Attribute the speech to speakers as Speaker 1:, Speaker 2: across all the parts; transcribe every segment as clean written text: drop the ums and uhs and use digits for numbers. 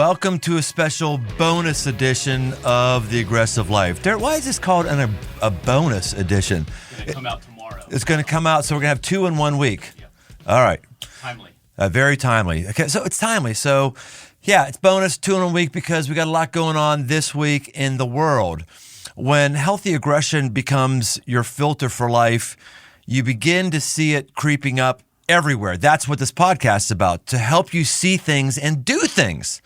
Speaker 1: welcome to a special bonus edition of The Aggressive Life. Derek, why is this called a bonus edition?
Speaker 2: It's going to come out tomorrow.
Speaker 1: It's going to come out, so we're going to have 2 in 1 week.
Speaker 2: Yeah.
Speaker 1: All right.
Speaker 2: Timely.
Speaker 1: Very timely. Okay, so it's timely. So, yeah, it's bonus 2 in 1 week because we got a lot going on this week in the world. When healthy aggression becomes your filter for life, you begin to see it creeping up everywhere. That's what this podcast is about, to help you see things and do things.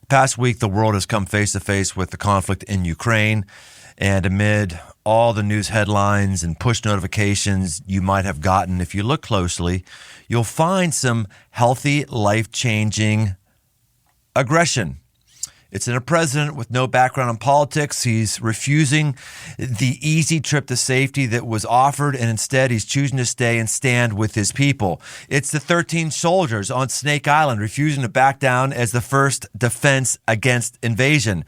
Speaker 1: Past week, the world has come face to face with the conflict in Ukraine. And amid all the news headlines and push notifications you might have gotten, if you look closely, you'll find some healthy, life-changing aggression. It's in a president with no background in politics. He's refusing the easy trip to safety that was offered, and instead he's choosing to stay and stand with his people. It's the 13 soldiers on Snake Island refusing to back down as the first defense against invasion.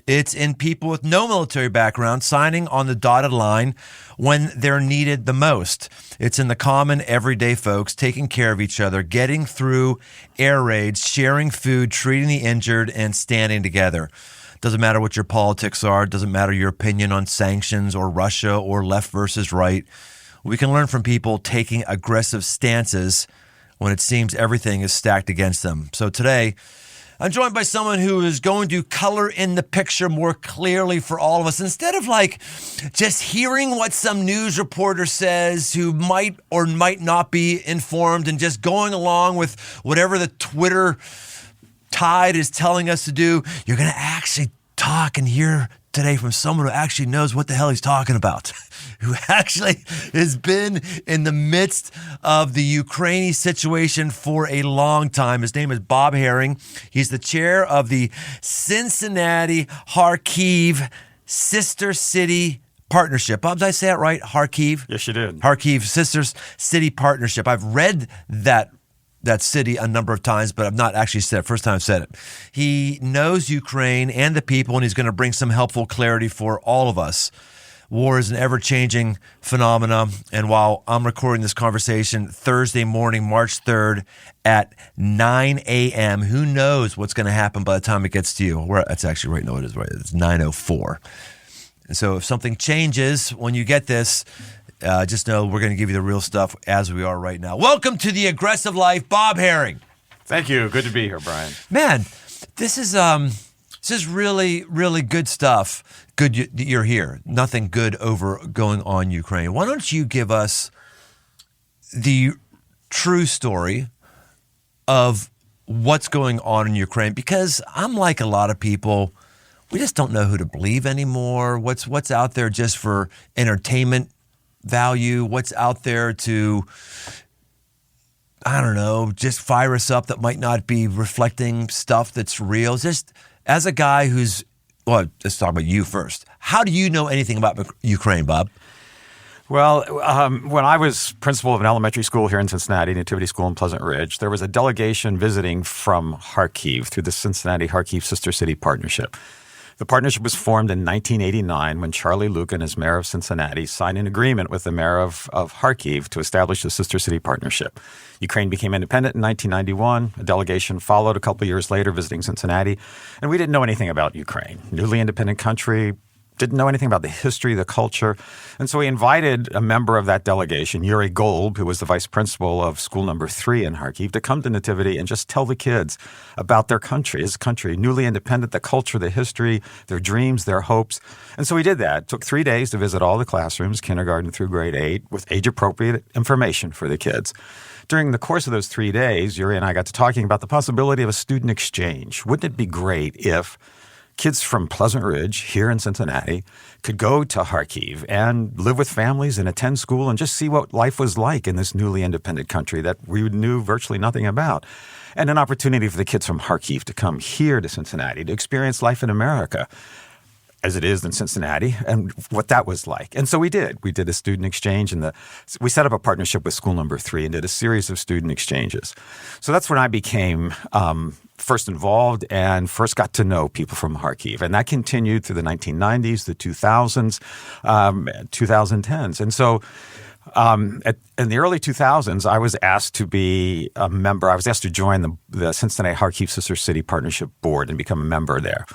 Speaker 1: It's in people with no military background signing on the dotted line when they're needed the most. It's in the common everyday folks taking care of each other, getting through air raids, sharing food, treating the injured, and standing together. Doesn't matter what your politics are. Doesn't matter your opinion on sanctions or Russia or left versus right. We can learn from people taking aggressive stances when it seems everything is stacked against them. So today, I'm joined by someone who is going to color in the picture more clearly for all of us. Instead of just hearing what some news reporter says who might or might not be informed and just going along with whatever the Twitter tide is telling us to do, you're going to actually talk and hear today from someone who actually knows what the hell he's talking about, who actually has been in the midst of the Ukrainian situation for a long time. His name is Bob Herring. He's the chair of the Cincinnati-Kharkiv Sister City Partnership. Bob, did I say that right? Kharkiv?
Speaker 3: Yes, you did.
Speaker 1: Kharkiv Sister City Partnership. I've read that city a number of times, but I've not actually said it. First time I've said it. He knows Ukraine and the people, and he's going to bring some helpful clarity for all of us. War is an ever-changing phenomena, and while I'm recording this conversation Thursday morning, March 3rd at 9 a.m., who knows what's going to happen by the time it gets to you? That's actually right. No, it is right. It's 9:04. And so if something changes when you get this, just know we're going to give you the real stuff as we are right now. Welcome to The Aggressive Life, Bob Herring.
Speaker 3: Thank you. Good to be here, Brian.
Speaker 1: Man, this is really, really good stuff. Good you're here. Nothing good over going on in Ukraine. Why don't you give us the true story of what's going on in Ukraine? Because I'm like a lot of people, we just don't know who to believe anymore. What's out there just for entertainment value, what's out there to, I don't know, just fire us up that might not be reflecting stuff that's real. Just as a guy who's, well, let's talk about you first. How do you know anything about Ukraine, Bob?
Speaker 3: Well, when I was principal of an elementary school here in Cincinnati, Nativity School in Pleasant Ridge, there was a delegation visiting from Kharkiv through the Cincinnati-Kharkiv Sister City Partnership. The partnership was formed in 1989 when Charlie Lucan, as mayor of Cincinnati, signed an agreement with the mayor of Kharkiv to establish the Sister City Partnership. Ukraine became independent in 1991. A delegation followed a couple of years later visiting Cincinnati, and we didn't know anything about Ukraine. Newly independent country, didn't know anything about the history, the culture. And so we invited a member of that delegation, Yuri Golub, who was the vice principal of school number 3 in Kharkiv, to come to Nativity and just tell the kids about their country, his country, newly independent, the culture, the history, their dreams, their hopes. And so we did that. It took 3 days to visit all the classrooms, kindergarten through grade 8, with age-appropriate information for the kids. During the course of those 3 days, Yuri and I got to talking about the possibility of a student exchange. Wouldn't it be great if kids from Pleasant Ridge here in Cincinnati could go to Kharkiv and live with families and attend school and just see what life was like in this newly independent country that we knew virtually nothing about. And an opportunity for the kids from Kharkiv to come here to Cincinnati to experience life in America as it is in Cincinnati and what that was like. And so we did. We did a student exchange and we set up a partnership with school number 3 and did a series of student exchanges. So that's when I became first involved and first got to know people from Kharkiv. And that continued through the 1990s, the 2000s, 2010s. And so In the early 2000s, I was asked to be a member. I was asked to join the Cincinnati-Kharkiv Sister City Partnership Board and become a member there.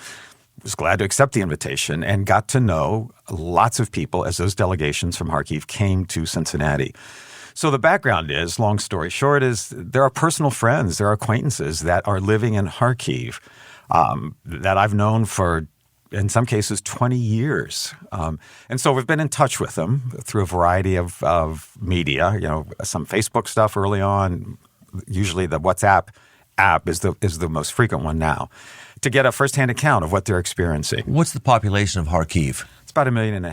Speaker 3: Was glad to accept the invitation and got to know lots of people as those delegations from Kharkiv came to Cincinnati. So the background is, long story short, is there are personal friends, there are acquaintances that are living in Kharkiv that I've known for, in some cases, 20 years. And so we've been in touch with them through a variety of media, some Facebook stuff early on. Usually the WhatsApp app is the most frequent one now, to get a firsthand account of what they're experiencing.
Speaker 1: What's the population of Kharkiv?
Speaker 3: It's about 1.5 million.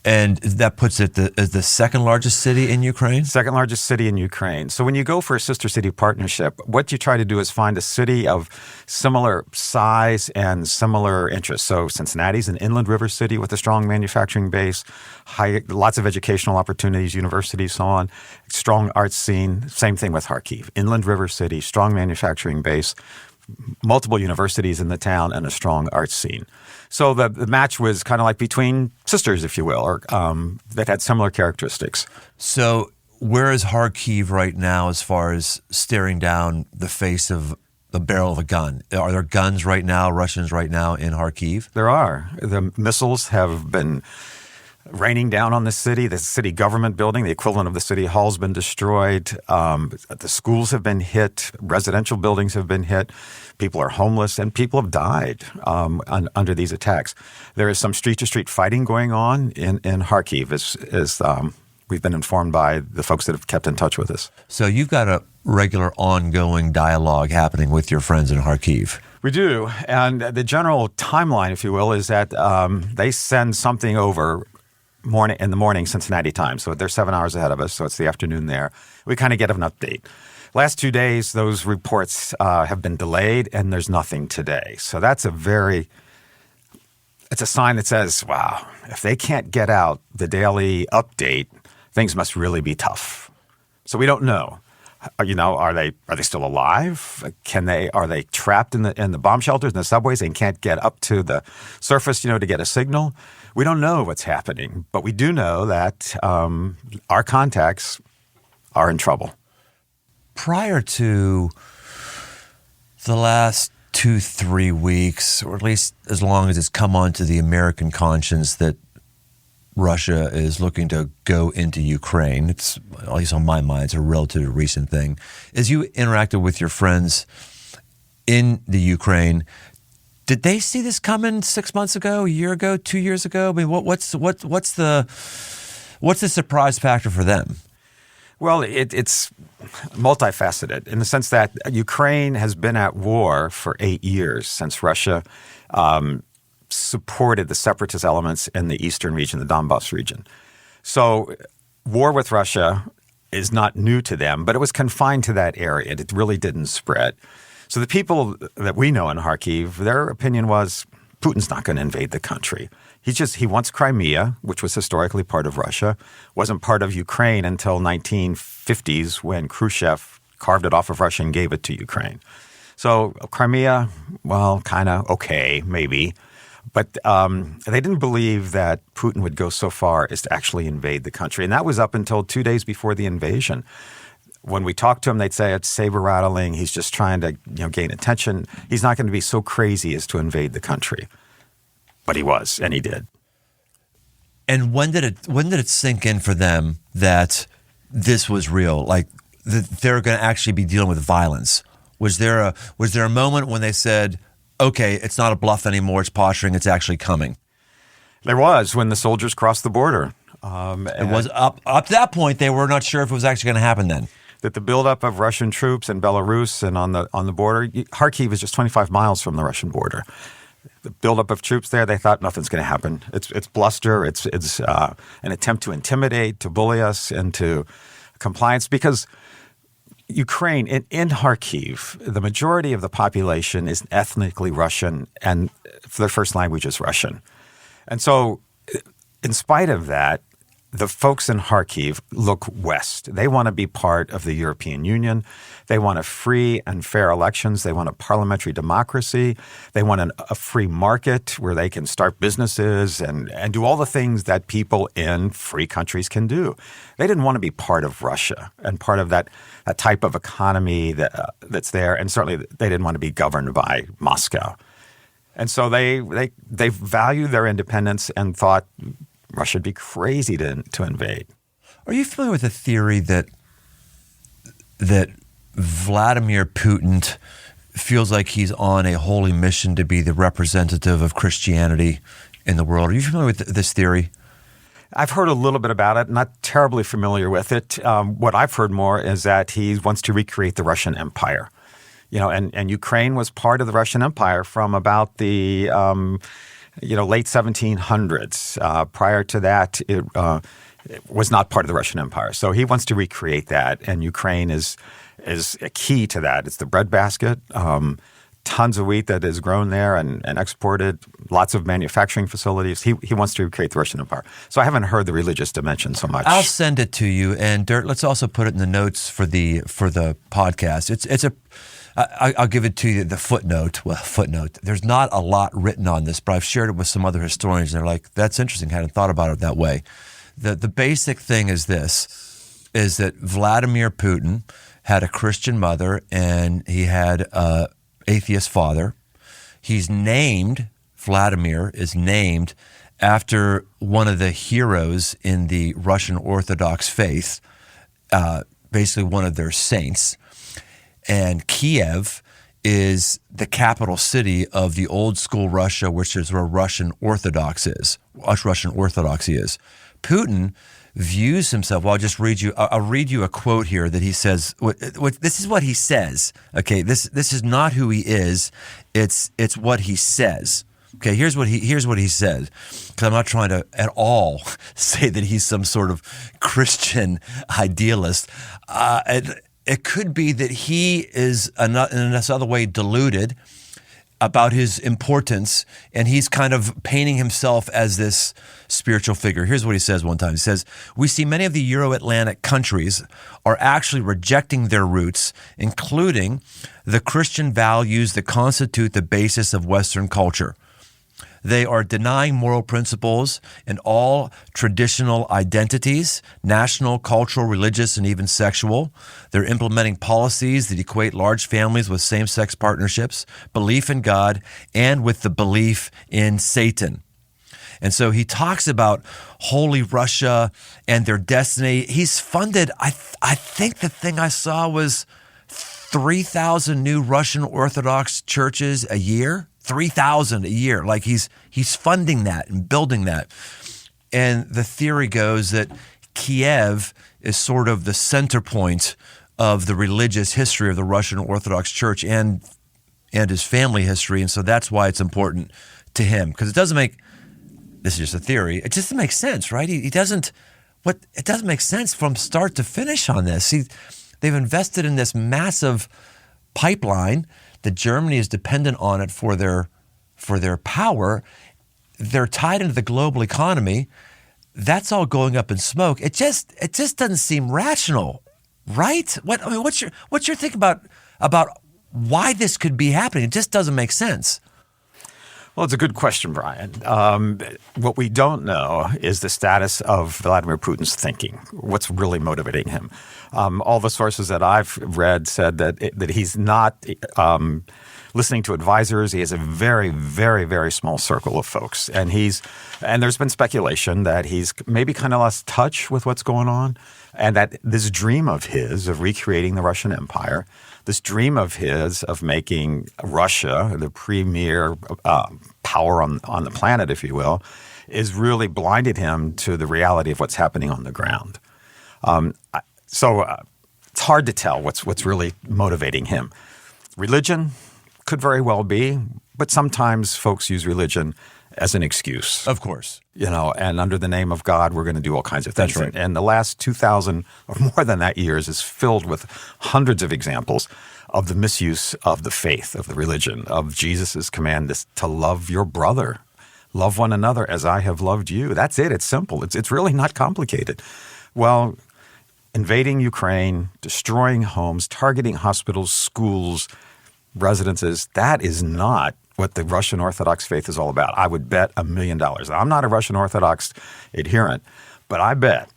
Speaker 1: And that puts it as the second largest city in Ukraine?
Speaker 3: Second largest city in Ukraine. So when you go for a sister city partnership, what you try to do is find a city of similar size and similar interests. So Cincinnati's an inland river city with a strong manufacturing base, lots of educational opportunities, universities, so on, strong arts scene. Same thing with Kharkiv. Inland river city, strong manufacturing base, multiple universities in the town, and a strong arts scene. So the match was kind of like between sisters, if you will, or that had similar characteristics.
Speaker 1: So where is Kharkiv right now as far as staring down the face of the barrel of a gun? Are there guns right now, Russians right now in Kharkiv?
Speaker 3: There are. The missiles have been raining down on the city government building, the equivalent of the city hall, has been destroyed. The schools have been hit. Residential buildings have been hit. People are homeless, and people have died under these attacks. There is some street-to-street fighting going on in Kharkiv, as we've been informed by the folks that have kept in touch with us.
Speaker 1: So you've got a regular ongoing dialogue happening with your friends in Kharkiv.
Speaker 3: We do. And the general timeline, if you will, is that they send something over in the morning Cincinnati time. So they're 7 hours ahead of us, so it's the afternoon there. We kind of get an update. Last 2 days, those reports have been delayed, and there's nothing today. So that's it's a sign that says, wow, if they can't get out the daily update, things must really be tough. So we don't know. Are they still alive? Are they trapped in the bomb shelters and the subways and can't get up to the surface, to get a signal? We don't know what's happening, but we do know that our contacts are in trouble.
Speaker 1: Prior to the last 2-3 weeks, or at least as long as it's come onto the American conscience that Russia is looking to go into Ukraine, it's, at least on my mind, it's a relatively recent thing. As you interacted with your friends in the Ukraine, did they see this coming 6 months ago, a year ago, 2 years ago? I mean, what's the surprise factor for them?
Speaker 3: Well, it's multifaceted in the sense that Ukraine has been at war for 8 years since Russia supported the separatist elements in the eastern region, the Donbass region. So war with Russia is not new to them, but it was confined to that area. It really didn't spread. So the people that we know in Kharkiv, their opinion was Putin's not going to invade the country. He wants Crimea, which was historically part of Russia, wasn't part of Ukraine until 1950s when Khrushchev carved it off of Russia and gave it to Ukraine. So Crimea, well, kind of okay, maybe. But they didn't believe that Putin would go so far as to actually invade the country. And that was up until 2 days before the invasion. When we talked to him, they'd say it's saber rattling. He's just trying to gain attention. He's not going to be so crazy as to invade the country. But he was, and he did.
Speaker 1: And when did it sink in for them that this was real? Like they're going to actually be dealing with violence? Was there a moment when they said, okay, it's not a bluff anymore, it's posturing, it's actually coming?
Speaker 3: There was, when the soldiers crossed the border.
Speaker 1: It was up to that point, they were not sure if it was actually going to happen then.
Speaker 3: That the buildup of Russian troops in Belarus and on the border, Kharkiv is just 25 miles from the Russian border. The buildup of troops there, they thought nothing's going to happen. It's bluster. It's an attempt to intimidate, to bully us into compliance. Because Ukraine, in Kharkiv, the majority of the population is ethnically Russian, and their first language is Russian. And so, in spite of that, the folks in Kharkiv look west. They want to be part of the European Union. They want a free and fair elections. They want a parliamentary democracy. They want a free market where they can start businesses and do all the things that people in free countries can do. They didn't want to be part of Russia and part of that type of economy that's there. And certainly they didn't want to be governed by Moscow. And so they valued their independence and thought Russia would be crazy to invade.
Speaker 1: Are you familiar with the theory that Vladimir Putin feels like he's on a holy mission to be the representative of Christianity in the world? Are you familiar with this theory?
Speaker 3: I've heard a little bit about it, not terribly familiar with it. What I've heard more is that he wants to recreate the Russian Empire. And Ukraine was part of the Russian Empire from about the late 1700s. Prior to that, it was not part of the Russian Empire. So he wants to recreate that, and Ukraine is a key to that. It's the breadbasket, tons of wheat that is grown there and exported, lots of manufacturing facilities. He wants to recreate the Russian Empire. So I haven't heard the religious dimension so much.
Speaker 1: I'll send it to you, and Dirt, let's also put it in the notes for the podcast. I'll give it to you, the footnote. Well, footnote. There's not a lot written on this, but I've shared it with some other historians, and they're like, that's interesting. I hadn't thought about it that way. The basic thing is this, is that Vladimir Putin had a Christian mother, and he had an atheist father. Vladimir is named after one of the heroes in the Russian Orthodox faith, basically one of their saints. And Kiev is the capital city of the old school Russia, which is where Russian Orthodoxy is. Putin views himself. Well, I'll read you a quote here that he says. This is what he says. Okay, this is not who he is. It's what he says. Okay, here's what he said. Because I'm not trying to at all say that he's some sort of Christian idealist. It could be that he is in this other way deluded about his importance, and he's kind of painting himself as this spiritual figure. Here's what he says one time. He says, "We see many of the Euro-Atlantic countries are actually rejecting their roots, including the Christian values that constitute the basis of Western culture. They are denying moral principles and all traditional identities, national, cultural, religious, and even sexual. They're implementing policies that equate large families with same-sex partnerships, belief in God, and with the belief in Satan." And so he talks about Holy Russia and their destiny. He's funded, I think the thing I saw was 3,000 new Russian Orthodox churches a year. 3,000 a year. Like he's funding that and building that. And the theory goes that Kiev is sort of the center point of the religious history of the Russian Orthodox Church and his family history. And so that's why it's important to him. Because this is just a theory, it just doesn't make sense, right? It doesn't make sense from start to finish on this. They've invested in this massive pipeline that Germany is dependent on it for their power. They're tied into the global economy. That's all going up in smoke. It just doesn't seem rational, right? What's your think about why this could be happening? It just doesn't make sense.
Speaker 3: Well, it's a good question, Brian. What we don't know is the status of Vladimir Putin's thinking, what's really motivating him. All the sources that I've read said that he's not listening to advisors. He has a very, very, very small circle of folks. And there's been speculation that he's maybe kind of lost touch with what's going on, and that this dream of his of recreating the Russian Empire, this dream of his of making Russia the premier power on the planet, if you will, is really blinded him to the reality of what's happening on the ground. So it's hard to tell what's really motivating him. Religion could very well be, but sometimes folks use religion as an excuse.
Speaker 1: Of course.
Speaker 3: And under the name of God, we're going to do all kinds of things.
Speaker 1: That's right.
Speaker 3: And the last 2,000 or more than that years is filled with hundreds of examples of the misuse of the faith, of the religion, of Jesus' command to love your brother Love one another as I have loved you. That's it. It's simple. It's really not complicated. Well, invading Ukraine, destroying homes, targeting hospitals, schools, residences, that is not what the Russian Orthodox faith is all about. I would bet $1 million. I'm not a Russian Orthodox adherent, but I bet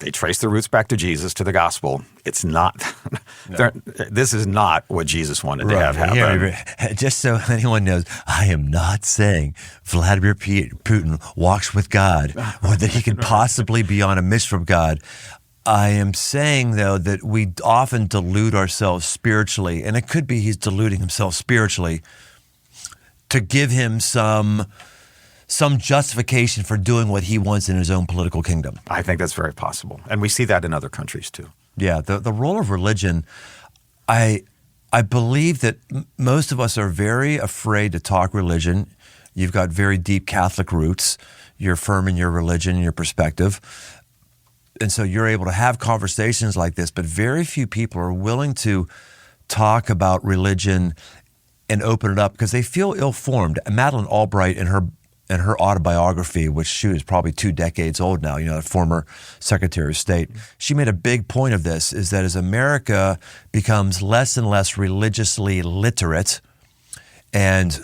Speaker 3: they trace their roots back to Jesus, to the gospel. It's not. No. This is not what Jesus wanted to have happen.
Speaker 1: Yeah, just so anyone knows, I am not saying Vladimir Putin walks with God or that he can possibly be on a mission from God. I am saying, though, that we often delude ourselves spiritually, and it could be he's deluding himself spiritually to give him some justification for doing what he wants in his own political kingdom.
Speaker 3: I think that's very possible. And we see that in other countries too.
Speaker 1: Yeah, the role of religion, I believe that most of us are very afraid to talk religion. You've got very deep Catholic roots. You're firm in your religion and your perspective. And so you're able to have conversations like this, but very few people are willing to talk about religion and open it up because they feel ill-formed. Madeleine Albright in her autobiography, which is probably 2 decades old now, the former Secretary of State, she made a big point of this, is that as America becomes less and less religiously literate and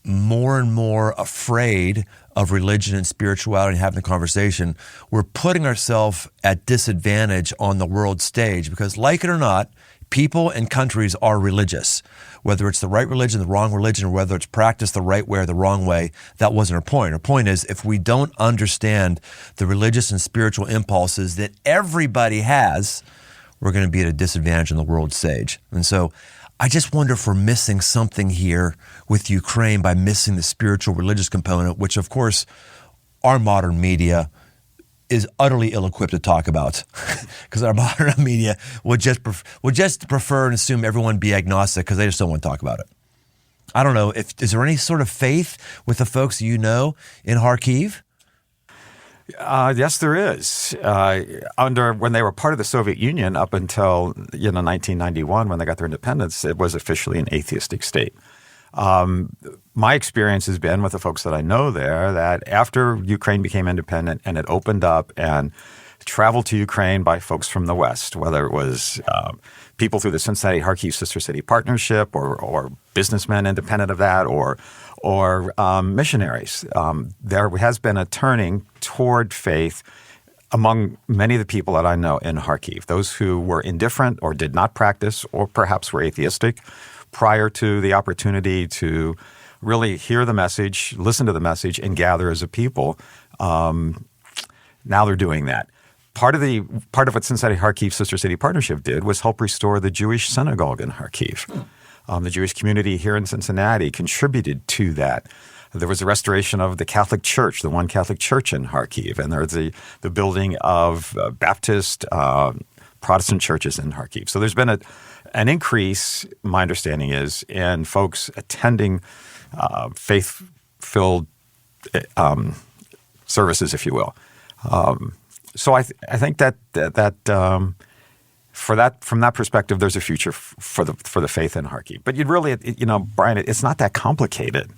Speaker 1: more afraid of religion and spirituality and having the conversation, we're putting ourselves at disadvantage on the world stage because, like it or not, people and countries are religious. Whether it's the right religion, the wrong religion, or whether it's practiced the right way or the wrong way, that wasn't her point. Her point is, if we don't understand the religious and spiritual impulses that everybody has, we're going to be at a disadvantage on the world stage. And so I just wonder if we're missing something here with Ukraine by missing the spiritual religious component, which, of course, our modern media is utterly ill-equipped to talk about because our modern media would just prefer and assume everyone be agnostic because they just don't want to talk about it. I don't know. Is there any sort of faith with the folks in Kharkiv?
Speaker 3: Yes, there is. When they were part of the Soviet Union up until 1991, when they got their independence, it was officially an atheistic state. My experience has been with the folks that I know there that after Ukraine became independent and it opened up and traveled to Ukraine by folks from the West, whether it was people through the Cincinnati-Kharkiv Sister City Partnership or businessmen independent of that or missionaries, there has been a turning toward faith among many of the people that I know in Kharkiv, those who were indifferent or did not practice or perhaps were atheistic prior to the opportunity to really hear the message, listen to the message, and gather as a people. Now they're doing that. Part of what Cincinnati-Kharkiv Sister City Partnership did was help restore the Jewish synagogue in Kharkiv. The Jewish community here in Cincinnati contributed to that. There was a restoration of the Catholic Church, the one Catholic church in Kharkiv, and there's the building of Baptist, Protestant churches in Kharkiv. So there's been an increase, my understanding is, in folks attending faith-filled services, if you will. So I think that from that perspective, there's a future for the faith in Kharkiv. But you'd really, Brian, it's not that complicated.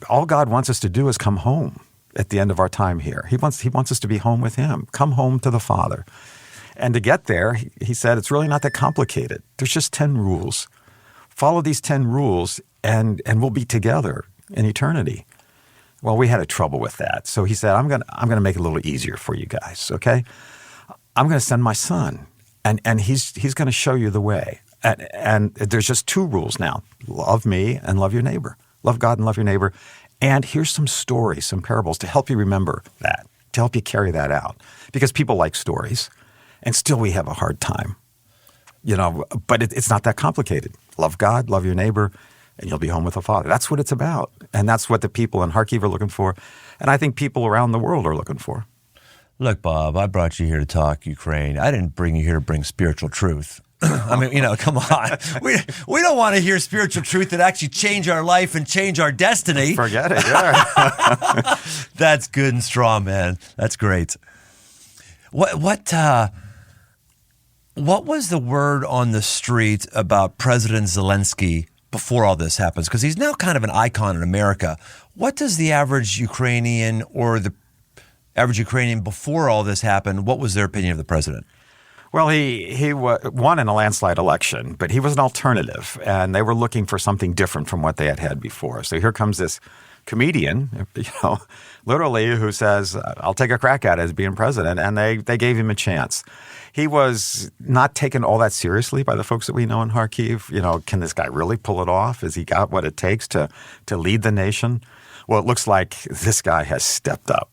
Speaker 3: All God wants us to do is come home at the end of our time here. He wants us to be home with Him. Come home to the Father. And to get there, he said, it's really not that complicated. There's just 10 rules. Follow these 10 rules, and we'll be together in eternity. Well, we had a trouble with that. So he said, I'm going to make it a little easier for you guys, okay? I'm going to send my son, and he's going to show you the way. And there's just 2 rules now. Love me and love your neighbor. Love God and love your neighbor. And here's some stories, some parables to help you remember that, to help you carry that out. Because people like stories. And still we have a hard time, but it's not that complicated. Love God, love your neighbor, and you'll be home with the Father. That's what it's about. And that's what the people in Kharkiv are looking for. And I think people around the world are looking for.
Speaker 1: Look, Bob, I brought you here to talk Ukraine. I didn't bring you here to bring spiritual truth. I mean, come on. We don't want to hear spiritual truth that actually change our life and change our destiny.
Speaker 3: Forget it, yeah.
Speaker 1: That's good and strong, man. That's great. What was the word on the street about President Zelensky before all this happens? Because he's now kind of an icon in America. What does the average Ukrainian or the average Ukrainian before all this happened, what was their opinion of the president?
Speaker 3: Well, he won in a landslide election, but he was an alternative, and they were looking for something different from what they had before. So here comes this comedian, literally, who says, I'll take a crack at it as being president, and they gave him a chance. He was not taken all that seriously by the folks that we know in Kharkiv. Can this guy really pull it off? Has he got what it takes to lead the nation? Well, it looks like this guy has stepped up.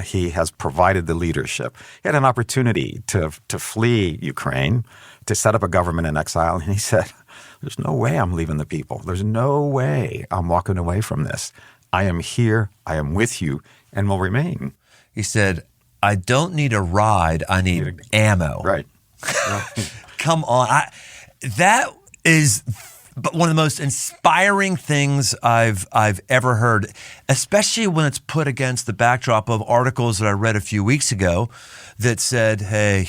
Speaker 3: He has provided the leadership. He had an opportunity to flee Ukraine, to set up a government in exile, and he said, there's no way I'm leaving the people. There's no way I'm walking away from this. I am here, I am with you, and will remain.
Speaker 1: He said, I don't need a ride, I need ammo.
Speaker 3: Right.
Speaker 1: Come on. That is one of the most inspiring things I've ever heard, especially when it's put against the backdrop of articles that I read a few weeks ago that said, hey,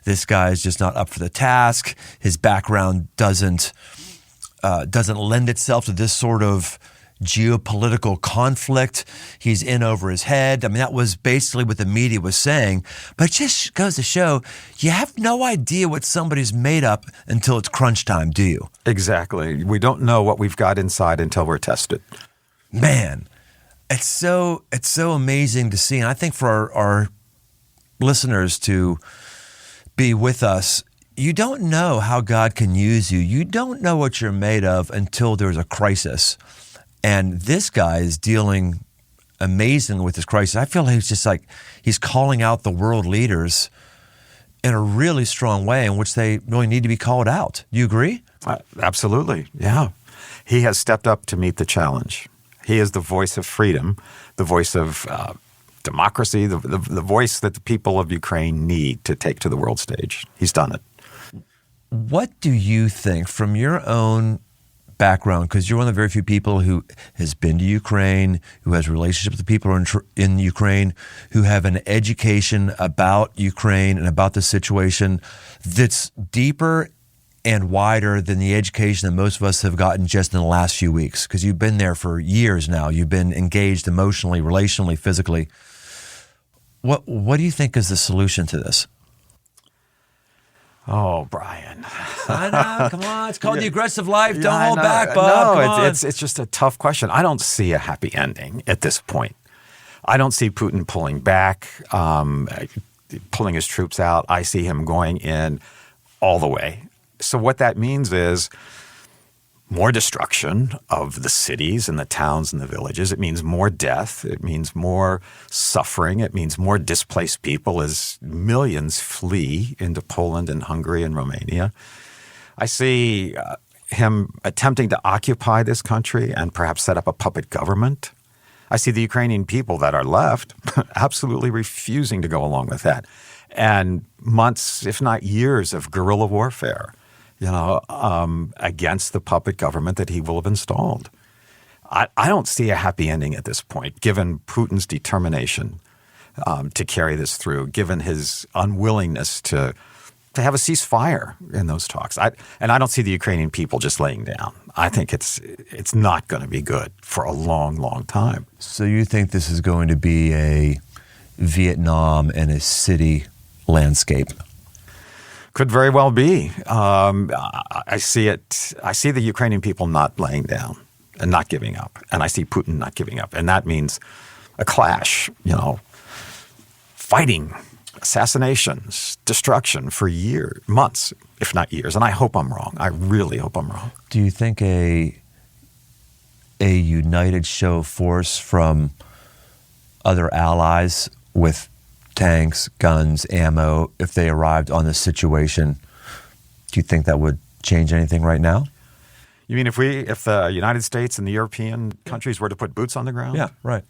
Speaker 1: this guy is just not up for the task. His background doesn't lend itself to this sort of geopolitical conflict. He's in over his head. I mean, that was basically what the media was saying. But it just goes to show you have no idea what somebody's made up until it's crunch time, do you?
Speaker 3: Exactly. We don't know what we've got inside until we're tested.
Speaker 1: Man, it's so amazing to see. And I think for our listeners to be with us, you don't know how God can use you. You don't know what you're made of until there's a crisis. And this guy is dealing amazingly with this crisis. I feel like he's calling out the world leaders in a really strong way in which they really need to be called out. Do you agree?
Speaker 3: Absolutely, yeah. He has stepped up to meet the challenge. He is the voice of freedom, the voice of democracy, the voice that the people of Ukraine need to take to the world stage. He's done it.
Speaker 1: What do you think from your own background, because you're one of the very few people who has been to Ukraine, who has relationships with the people in Ukraine, who have an education about Ukraine and about the situation that's deeper and wider than the education that most of us have gotten just in the last few weeks, because you've been there for years now. You've been engaged emotionally, relationally, physically. What do you think is the solution to this?
Speaker 3: Oh, Brian.
Speaker 1: I know. Come on. It's called The Aggressive Life. Don't hold back, Bob.
Speaker 3: No, it's just a tough question. I don't see a happy ending at this point. I don't see Putin pulling back, pulling his troops out. I see him going in all the way. So what that means is more destruction of the cities and the towns and the villages. It means more death. It means more suffering. It means more displaced people as millions flee into Poland and Hungary and Romania. I see him attempting to occupy this country and perhaps set up a puppet government. I see the Ukrainian people that are left absolutely refusing to go along with that. And months, if not years, of guerrilla warfare, against the puppet government that he will have installed. I don't see a happy ending at this point, given Putin's determination to carry this through, given his unwillingness to have a ceasefire in those talks. I don't see the Ukrainian people just laying down. I think it's not going to be good for a long, long time.
Speaker 1: So you think this is going to be a Vietnam and a city landscape?
Speaker 3: Could very well be. I see it. I see the Ukrainian people not laying down and not giving up, and I see Putin not giving up, and that means a clash. Fighting, assassinations, destruction for years, months, if not years. And I hope I'm wrong. I really hope I'm wrong.
Speaker 1: Do you think a united show of force from other allies with tanks, guns, ammo, if they arrived on this situation, do you think that would change anything right now?
Speaker 3: You mean if the United States and the European countries were to put boots on the ground?
Speaker 1: Yeah, right.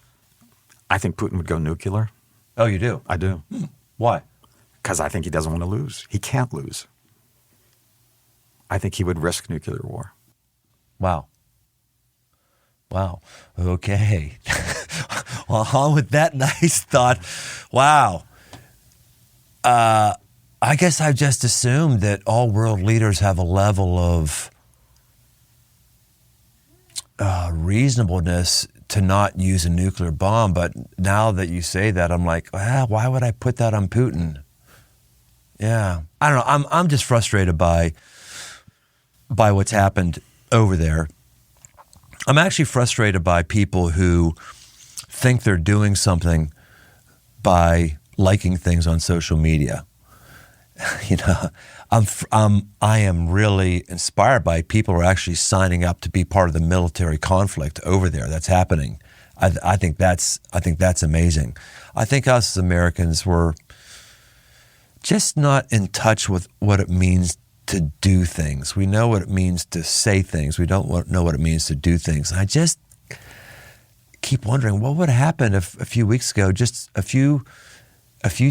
Speaker 3: I think Putin would go nuclear.
Speaker 1: Oh, you do?
Speaker 3: I do.
Speaker 1: Why?
Speaker 3: Because I think he doesn't want to lose. He can't lose. I think he would risk nuclear war.
Speaker 1: Wow. Okay. Well, on with that nice thought. Wow. I guess I just assumed that all world leaders have a level of reasonableness to not use a nuclear bomb. But now that you say that, I'm like, why would I put that on Putin? Yeah, I don't know. I'm just frustrated by what's happened over there. I'm actually frustrated by people who think they're doing something by liking things on social media. You know, I am really inspired by people who are actually signing up to be part of the military conflict over there that's happening. I think that's amazing. I think us as Americans were just not in touch with what it means to do things. We know what it means to say things. We don't know what it means to do things. And I just keep wondering what would happen if a few weeks ago just a few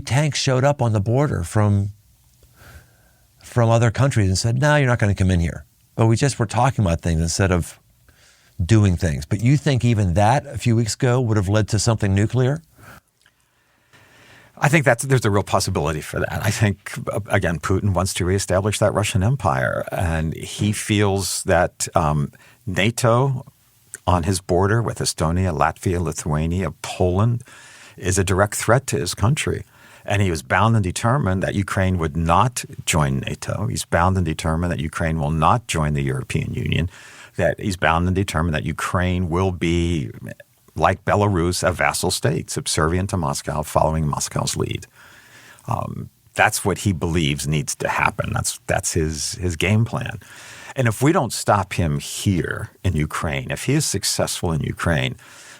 Speaker 1: tanks showed up on the border from other countries and said, no, you're not going to come in here. But we just were talking about things instead of doing things. But you think even that a few weeks ago would have led to something nuclear?
Speaker 3: I think there's a real possibility for that. I think, again, Putin wants to reestablish that Russian empire, and he feels that NATO on his border with Estonia, Latvia, Lithuania, Poland is a direct threat to his country. And he was bound and determined that Ukraine would not join NATO. He's bound and determined that Ukraine will not join the European Union, that he's bound and determined that Ukraine will be, like Belarus, a vassal state, subservient to Moscow, following Moscow's lead. That's what he believes needs to happen. That's his game plan. And if we don't stop him here in Ukraine, if he is successful in Ukraine,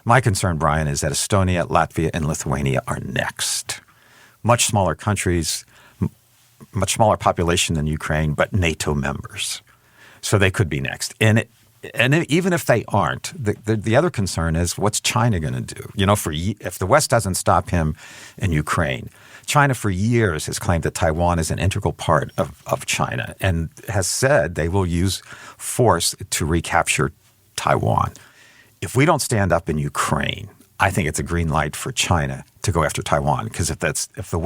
Speaker 3: my concern, Brian, is that Estonia, Latvia, and Lithuania are next. Much smaller countries, much smaller population than Ukraine, but NATO members. So they could be next. And even if they aren't, the other concern is what's China going to do? You know, if the West doesn't stop him in Ukraine, China for years has claimed that Taiwan is an integral part of China and has said they will use force to recapture Taiwan. If we don't stand up in Ukraine, I think it's a green light for China to go after Taiwan. Because if the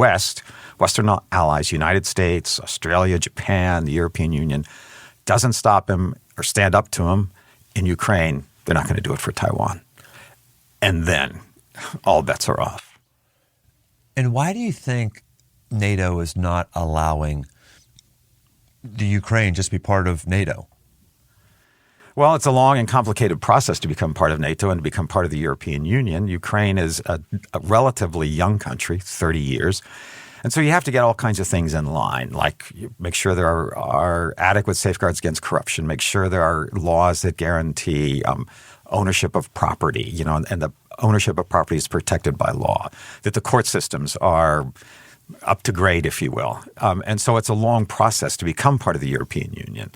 Speaker 3: Western allies, United States, Australia, Japan, the European Union, doesn't stop him or stand up to him in Ukraine, they're not going to do it for Taiwan. And then all bets are off.
Speaker 1: And why do you think NATO is not allowing the Ukraine just be part of NATO?
Speaker 3: Well, it's a long and complicated process to become part of NATO and to become part of the European Union. Ukraine is a relatively young country, 30 years. And so you have to get all kinds of things in line, like make sure there are adequate safeguards against corruption, make sure there are laws that guarantee ownership of property, you know, and the ownership of property is protected by law, that the court systems are up to grade, if you will. And so it's a long process to become part of the European Union.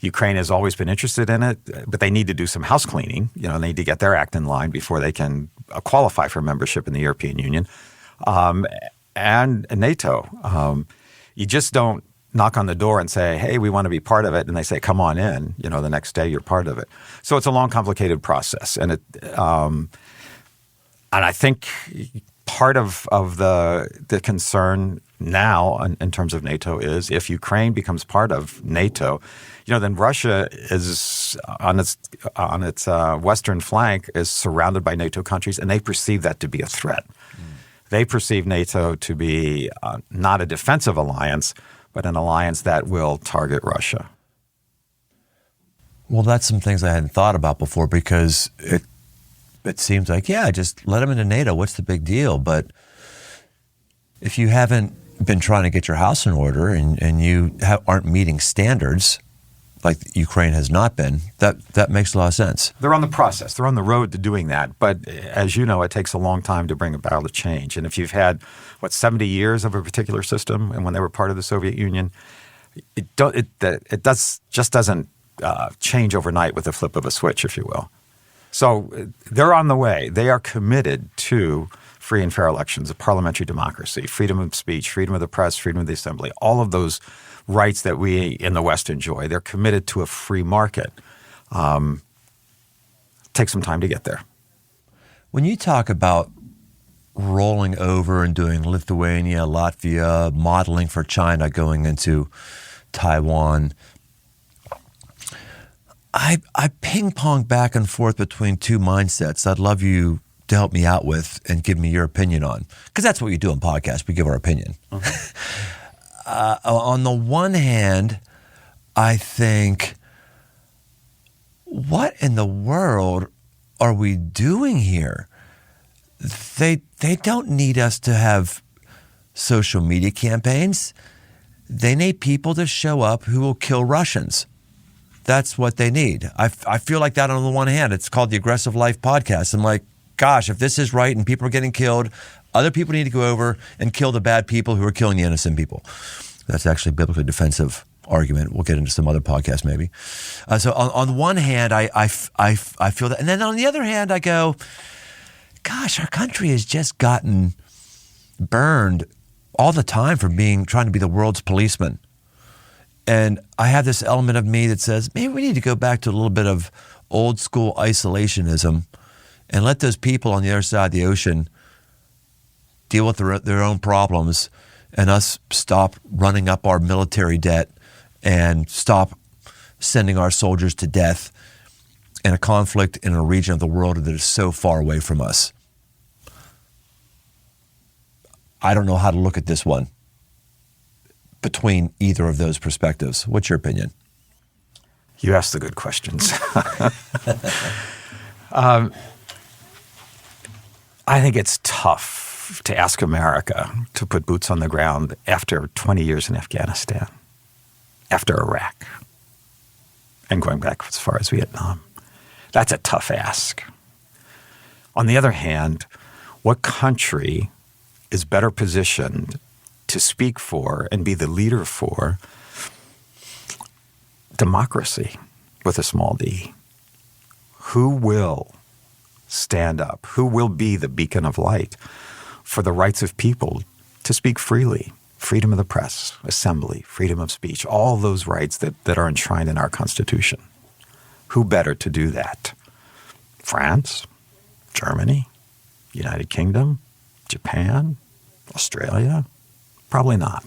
Speaker 3: Ukraine has always been interested in it, but they need to do some house cleaning. You know, they need to get their act in line before they can qualify for membership in the European Union. And NATO. You just don't knock on the door and say, hey, we want to be part of it. And they say, come on in. You know, the next day you're part of it. So it's a long, complicated process. And I think part of the concern now in terms of NATO is if Ukraine becomes part of NATO, you know, then Russia is on its western flank is surrounded by NATO countries, and they perceive that to be a threat. They perceive NATO to be not a defensive alliance, but an alliance that will target Russia.
Speaker 1: Well, that's some things I hadn't thought about before because it seems like, yeah, just let them into NATO. What's the big deal? But if you haven't been trying to get your house in order and you aren't meeting standards like Ukraine has not been, that makes a lot of sense.
Speaker 3: They're on the process. They're on the road to doing that. But as you know, it takes a long time to bring about a change. And if you've had, 70 years of a particular system, and when they were part of the Soviet Union, it just doesn't change overnight with the flip of a switch, if you will. So they're on the way. They are committed to free and fair elections, a parliamentary democracy, freedom of speech, freedom of the press, freedom of the assembly, all of those rights that we in the West enjoy. They're committed to a free market. Take some time to get there.
Speaker 1: When you talk about rolling over and doing Lithuania, Latvia, modeling for China going into Taiwan, I ping pong back and forth between two mindsets I'd love you to help me out with and give me your opinion on, because that's what you do on podcasts. We give our opinion. On the one hand, I think, what in the world are we doing here? They don't need us to have social media campaigns. They need people to show up who will kill Russians. That's what they need. I feel like that on the one hand. It's called the Aggressive Life Podcast. I'm like, gosh, if this is right and people are getting killed, other people need to go over and kill the bad people who are killing the innocent people. That's actually a biblically defensive argument. We'll get into some other podcasts maybe. So on one hand, I feel that. And then on the other hand, I go, gosh, our country has just gotten burned all the time for trying to be the world's policeman. And I have this element of me that says, maybe we need to go back to a little bit of old school isolationism and let those people on the other side of the ocean deal with their own problems, and us stop running up our military debt and stop sending our soldiers to death in a conflict in a region of the world that is so far away from us. I don't know how to look at this one between either of those perspectives. What's your opinion?
Speaker 3: You asked the good questions. I think it's tough to ask America to put boots on the ground after 20 years in Afghanistan, after Iraq, and going back as far as Vietnam. That's a tough ask. On the other hand, what country is better positioned to speak for and be the leader for democracy with a small d? Who will stand up? Who will be the beacon of light for the rights of people to speak freely? Freedom of the press, assembly, freedom of speech, all those rights that are enshrined in our Constitution. Who better to do that? France, Germany, United Kingdom, Japan, Australia? Probably not.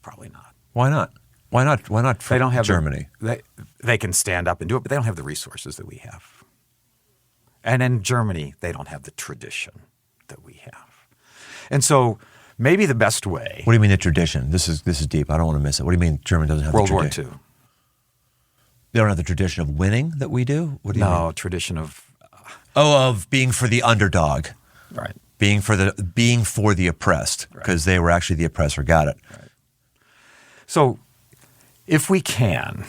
Speaker 3: Probably not.
Speaker 1: Why not? Why not? Why not?
Speaker 3: They don't have
Speaker 1: Germany.
Speaker 3: They can stand up and do it, but they don't have the resources that we have. And in Germany, they don't have the tradition that we have. And so maybe the best way.
Speaker 1: What do you mean the tradition? This is deep. I don't want to miss it. What do you mean Germany doesn't have
Speaker 3: World
Speaker 1: the
Speaker 3: War
Speaker 1: tradition?
Speaker 3: II.
Speaker 1: They don't have the tradition of winning that we do? What do you mean?
Speaker 3: No, tradition of
Speaker 1: of being for the underdog.
Speaker 3: right.
Speaker 1: Being for the oppressed, because they were actually the oppressor. Got it.
Speaker 3: Right. So if we can,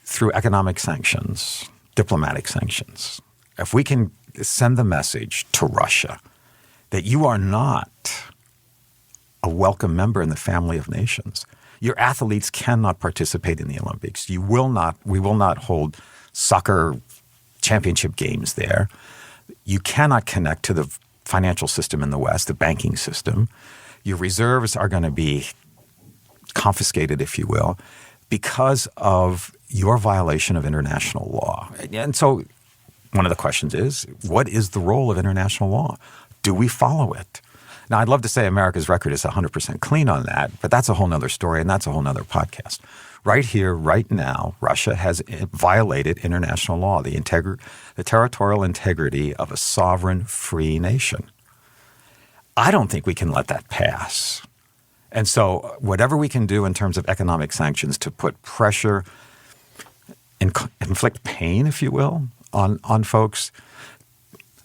Speaker 3: through economic sanctions, diplomatic sanctions, if we can send the message to Russia that you are not a welcome member in the family of nations, your athletes cannot participate in the Olympics. We will not hold soccer championship games there. You cannot connect to the financial system in the West, the banking system. Your reserves are going to be confiscated, if you will, because of your violation of international law. And so one of the questions is, what is the role of international law? Do we follow it? Now, I'd love to say America's record is 100% clean on that, but that's a whole nother story, and that's a whole nother podcast. Right here, right now, Russia has violated international law, the territorial integrity of a sovereign, free nation. I don't think we can let that pass. And so whatever we can do in terms of economic sanctions to put pressure, inflict pain, if you will, on folks,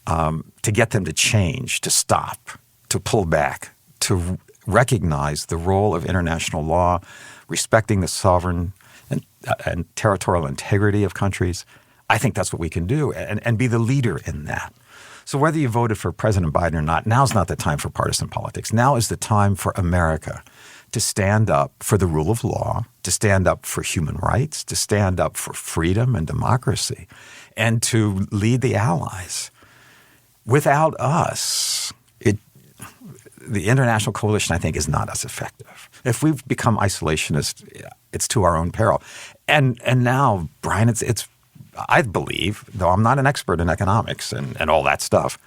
Speaker 3: to get them to change, to stop, to pull back, to recognize the role of international law, respecting the sovereign and territorial integrity of countries. I think that's what we can do and be the leader in that. So whether you voted for President Biden or not, now's not the time for partisan politics. Now is the time for America to stand up for the rule of law, to stand up for human rights, to stand up for freedom and democracy, and to lead the allies. Without us, the international coalition, I think, is not as effective. If we've become isolationist, it's to our own peril. And now, Brian, it's I believe, though I'm not an expert in economics and all that stuff,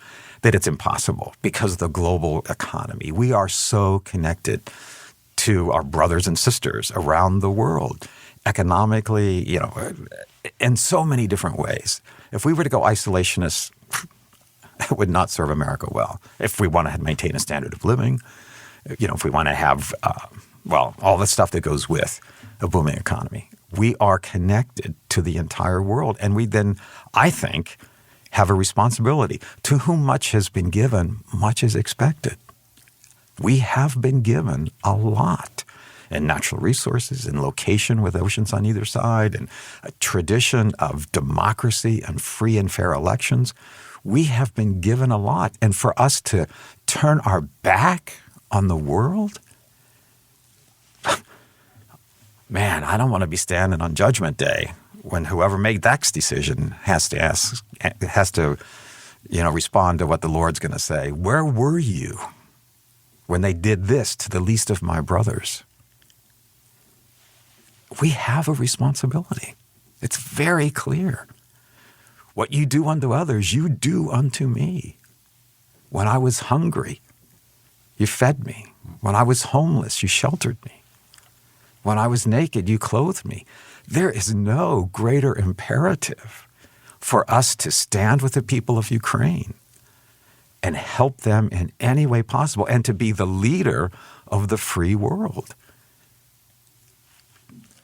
Speaker 3: that it's impossible because of the global economy. We are so connected to our brothers and sisters around the world. Economically, in so many different ways. If we were to go isolationist, it would not serve America well. If we want to maintain a standard of living, if we want to have, all the stuff that goes with a booming economy. We are connected to the entire world. And we then, I think, have a responsibility. To whom much has been given, much is expected. We have been given a lot in natural resources, in location with oceans on either side, and a tradition of democracy and free and fair elections. We have been given a lot. And for us to turn our back on the world, man, I don't want to be standing on Judgment Day when whoever made that decision has to respond to what the Lord's going to say. Where were you when they did this to the least of my brothers? We have a responsibility. It's very clear. What you do unto others, you do unto me. When I was hungry, you fed me. When I was homeless, you sheltered me. When I was naked, you clothed me. There is no greater imperative for us to stand with the people of Ukraine and help them in any way possible and to be the leader of the free world.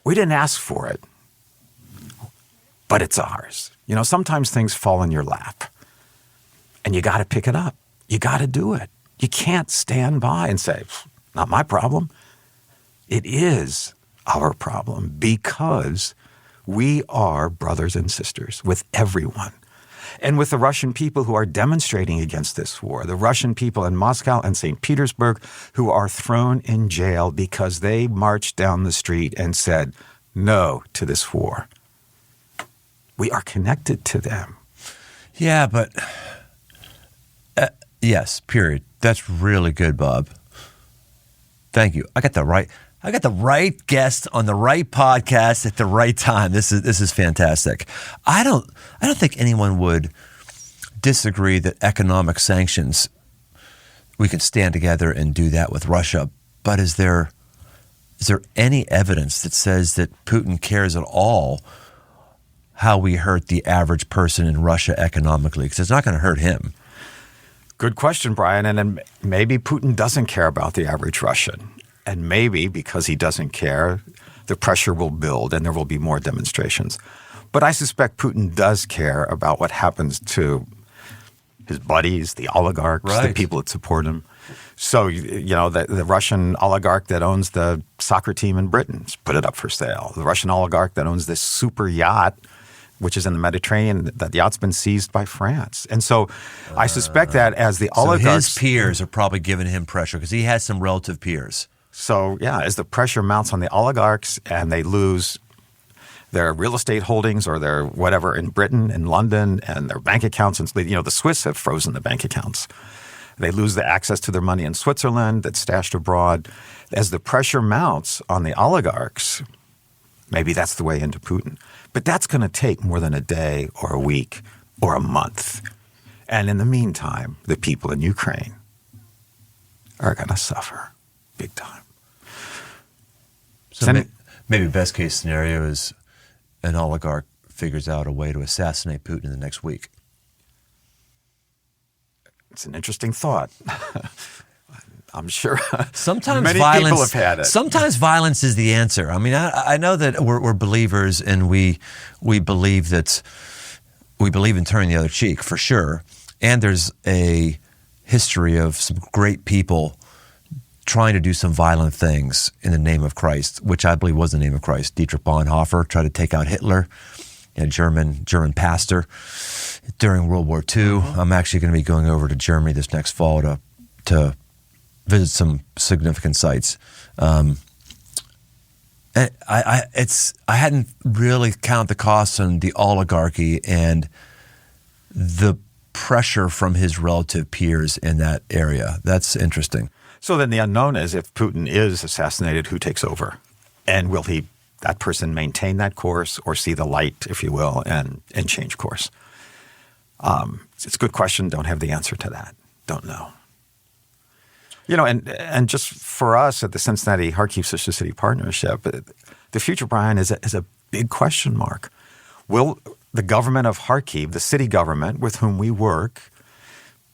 Speaker 3: We didn't ask for it, but it's ours. Sometimes things fall in your lap and you got to pick it up. You got to do it. You can't stand by and say, not my problem. It is our problem because we are brothers and sisters with everyone. And with the Russian people who are demonstrating against this war, the Russian people in Moscow and St. Petersburg who are thrown in jail because they marched down the street and said no to this war. We are connected to them.
Speaker 1: Yeah, but yes, period. That's really good, Bob. Thank you. I got the right guest on the right podcast at the right time. This is fantastic. I don't think anyone would disagree that economic sanctions, we can stand together and do that with Russia. But is there any evidence that says that Putin cares at all how we hurt the average person in Russia economically? Because it's not going to hurt him.
Speaker 3: Good question, Brian. And then maybe Putin doesn't care about the average Russian. And maybe because he doesn't care, the pressure will build and there will be more demonstrations. But I suspect Putin does care about what happens to his buddies, the oligarchs,
Speaker 1: right,
Speaker 3: the people that support him. So, the Russian oligarch that owns the soccer team in Britain put it up for sale. The Russian oligarch that owns this super yacht, which is in the Mediterranean, that yacht's been seized by France. And so I suspect that as the oligarchs—
Speaker 1: his peers are probably giving him pressure because he has some relative peers.
Speaker 3: So, as the pressure mounts on the oligarchs and they lose their real estate holdings or their whatever in Britain, in London, and their bank accounts, and the Swiss have frozen the bank accounts. They lose the access to their money in Switzerland that's stashed abroad. As the pressure mounts on the oligarchs, maybe that's the way into Putin. But that's going to take more than a day or a week or a month. And in the meantime, the people in Ukraine are going to suffer big time.
Speaker 1: So maybe best case scenario is an oligarch figures out a way to assassinate Putin in the next week.
Speaker 3: It's an interesting thought. I'm sure
Speaker 1: sometimes
Speaker 3: many
Speaker 1: violence,
Speaker 3: people have had it.
Speaker 1: Sometimes violence is the answer. I mean, I know that we're believers and we believe in turning the other cheek for sure. And there's a history of some great people trying to do some violent things in the name of Christ, which I believe was the name of Christ. Dietrich Bonhoeffer tried to take out Hitler, a German pastor during World War II. I'm actually going to be going over to Germany this next fall to visit some significant sites. And I hadn't really counted the costs on the oligarchy and the pressure from his relative peers in that area. That's interesting.
Speaker 3: So then the unknown is if Putin is assassinated, who takes over? And will that person maintain that course or see the light, if you will, and change course? It's a good question. Don't have the answer to that. Don't know. And just for us at the Cincinnati-Kharkiv Sister City Partnership, the future, Brian, is a big question mark. Will the government of Kharkiv, the city government with whom we work,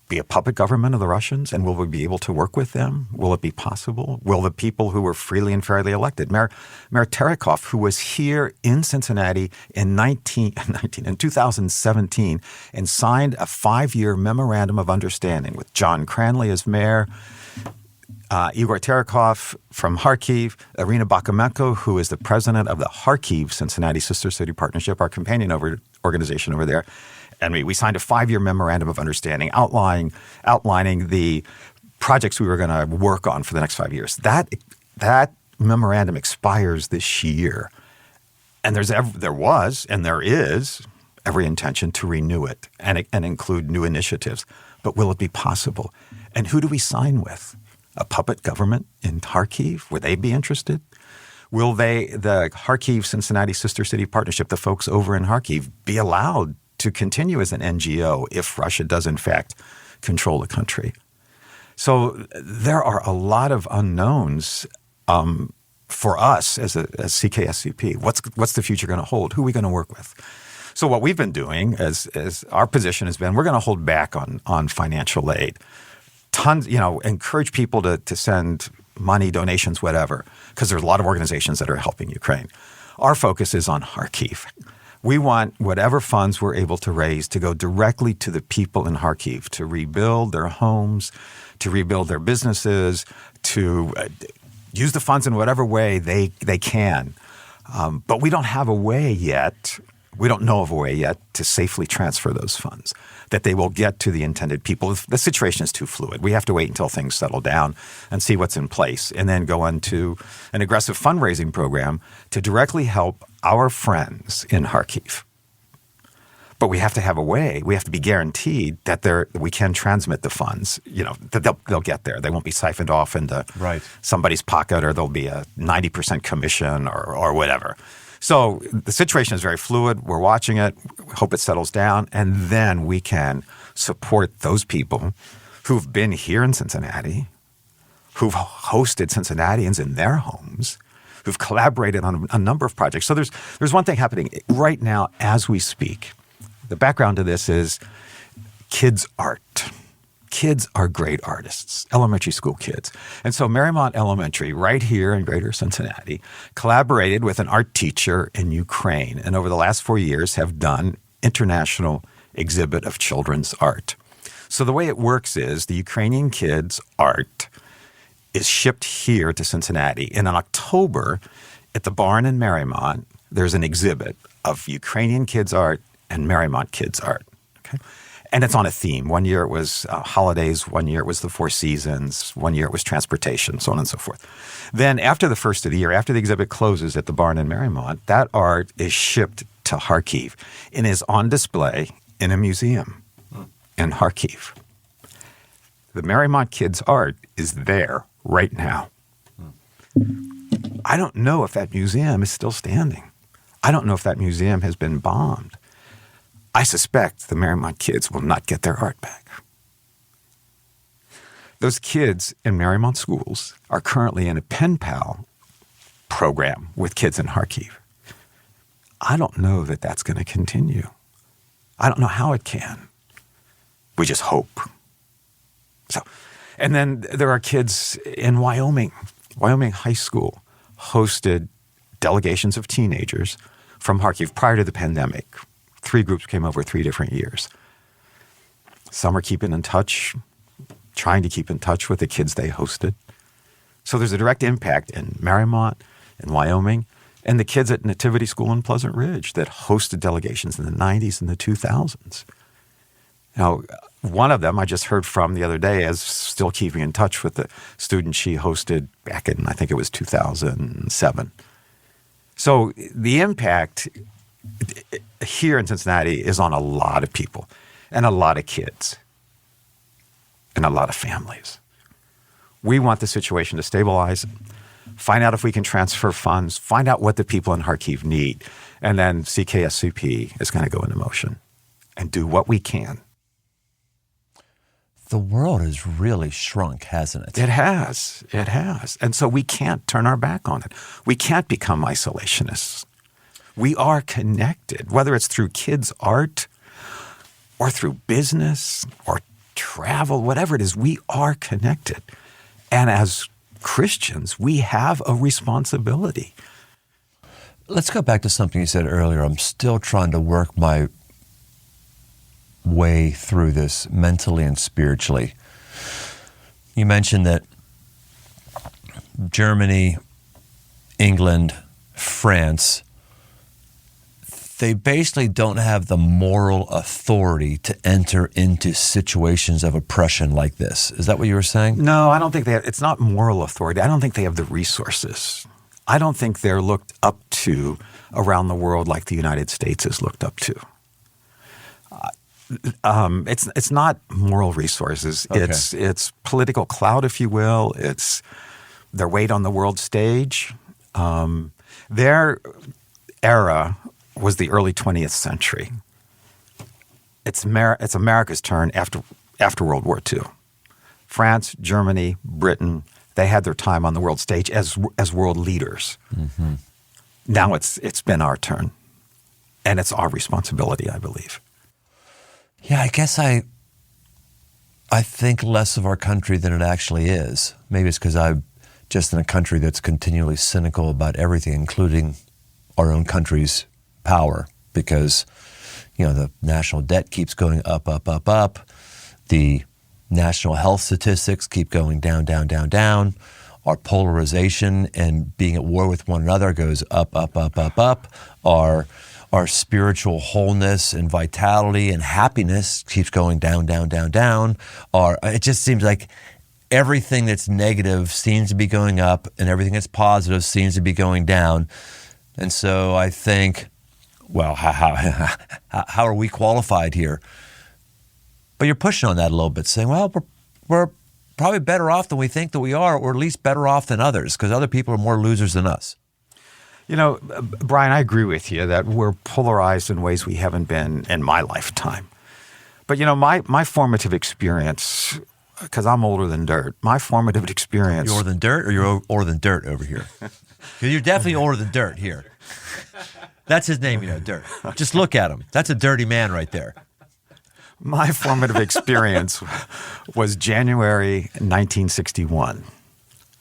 Speaker 3: be a puppet government of the Russians, and will we be able to work with them? Will it be possible? Will the people who were freely and fairly elected, Mayor Terekov, who was here in Cincinnati in 2017 and signed a 5-year memorandum of understanding with John Cranley as mayor, Igor Terekov from Kharkiv, Irina Bakumenko, who is the president of the Kharkiv Cincinnati Sister City Partnership, our companion organization over there. And we signed a 5-year memorandum of understanding outlining the projects we were going to work on for the next 5 years. That memorandum expires this year. And there was and there is every intention to renew it and include new initiatives. But will it be possible? And who do we sign with? A puppet government in Kharkiv? Would they be interested? Will the Kharkiv Cincinnati Sister City Partnership, the folks over in Kharkiv, be allowed to continue as an NGO if Russia does in fact control the country? So there are a lot of unknowns for us as CKSCP. What's the future going to hold? Who are we going to work with? So what we've been doing, as our position has been, we're going to hold back on financial aid. Tons, encourage people to send money, donations, whatever, because there's a lot of organizations that are helping Ukraine. Our focus is on Kharkiv. We want whatever funds we're able to raise to go directly to the people in Kharkiv to rebuild their homes, to rebuild their businesses, to use the funds in whatever way they can. But we don't have a way yet. We don't know of a way yet to safely transfer those funds, that they will get to the intended people. The situation is too fluid. We have to wait until things settle down and see what's in place and then go into an aggressive fundraising program to directly help our friends in Kharkiv. But we have to have a way. We have to be guaranteed that we can transmit the funds, that they'll get there. They won't be siphoned off into somebody's pocket, or there'll be a 90% commission or whatever. So the situation is very fluid. We're watching it. We hope it settles down. And then we can support those people who've been here in Cincinnati, who've hosted Cincinnatians in their homes, who've collaborated on a number of projects. So there's one thing happening right now as we speak. The background to this is kids' art. Kids are great artists, elementary school kids. And so Marymount Elementary, right here in Greater Cincinnati, collaborated with an art teacher in Ukraine, and over the last 4 years have done international exhibit of children's art. So the way it works is the Ukrainian kids' art is shipped here to Cincinnati. And in October, at the barn in Marymount, there's an exhibit of Ukrainian kids' art and Marymount kids' art. Okay? And it's on a theme. 1 year it was holidays, 1 year it was the Four Seasons, 1 year it was transportation, so on and so forth. Then after the first of the year, after the exhibit closes at the barn in Marymount, that art is shipped to Kharkiv and is on display in a museum in Kharkiv. The Marymount kids' art is there right now. I don't know if that museum is still standing. I don't know if that museum has been bombed. I suspect the Marymount kids will not get their art back. Those kids in Marymount schools are currently in a pen pal program with kids in Kharkiv. I don't know that that's going to continue. I don't know how it can. We just hope. So, and then there are kids in Wyoming. Wyoming High School hosted delegations of teenagers from Kharkiv prior to the pandemic. 3 groups came over 3 different years. Some are keeping in touch, trying to keep in touch with the kids they hosted. So there's a direct impact in Marymount, in Wyoming, and the kids at Nativity School in Pleasant Ridge that hosted delegations in the 90s and the 2000s. Now, one of them I just heard from the other day is still keeping in touch with the student she hosted back in, I think it was 2007. So the impact here in Cincinnati is on a lot of people and a lot of kids and a lot of families. We want the situation to stabilize, find out if we can transfer funds, find out what the people in Kharkiv need, and then CKSCP is going to go into motion and do what we can.
Speaker 1: The world has really shrunk, hasn't it?
Speaker 3: It has. It has. And so we can't turn our back on it. We can't become isolationists. We are connected, whether it's through kids' art or through business or travel, whatever it is, we are connected. And as Christians, we have a responsibility.
Speaker 1: Let's go back to something you said earlier. I'm still trying to work my way through this mentally and spiritually. You mentioned that Germany, England, France, they basically don't have the moral authority to enter into situations of oppression like this. Is that what you were saying?
Speaker 3: No, I don't think it's not moral authority. I don't think they have the resources. I don't think they're looked up to around the world like the United States is looked up to. It's not moral resources. Okay. It's political clout, if you will. It's their weight on the world stage. Their era was the early 20th century. It's America's turn after World War II. France, Germany, Britain, they had their time on the world stage as world leaders. Mm-hmm. Now it's been our turn, and it's our responsibility, I believe.
Speaker 1: Yeah, I guess I think less of our country than it actually is. Maybe it's because I'm just in a country that's continually cynical about everything, including our own country's power, because, the national debt keeps going up, up, up, up. The national health statistics keep going down, down, down, down. Our polarization and being at war with one another goes up, up, up, up, up. Our spiritual wholeness and vitality and happiness keeps going down, down, down, down. It just seems like everything that's negative seems to be going up and everything that's positive seems to be going down. And so I think, well, how are we qualified here? But you're pushing on that a little bit, saying, well, we're probably better off than we think that we are, or at least better off than others, because other people are more losers than us.
Speaker 3: Brian, I agree with you that we're polarized in ways we haven't been in my lifetime. But, my formative experience, because I'm older than dirt, my formative experience...
Speaker 1: You're older than dirt, or you're older than dirt over here? Because you're definitely older than dirt here. That's his name, Dirt. Just look at him. That's a dirty man right there.
Speaker 3: My formative experience was January 1961,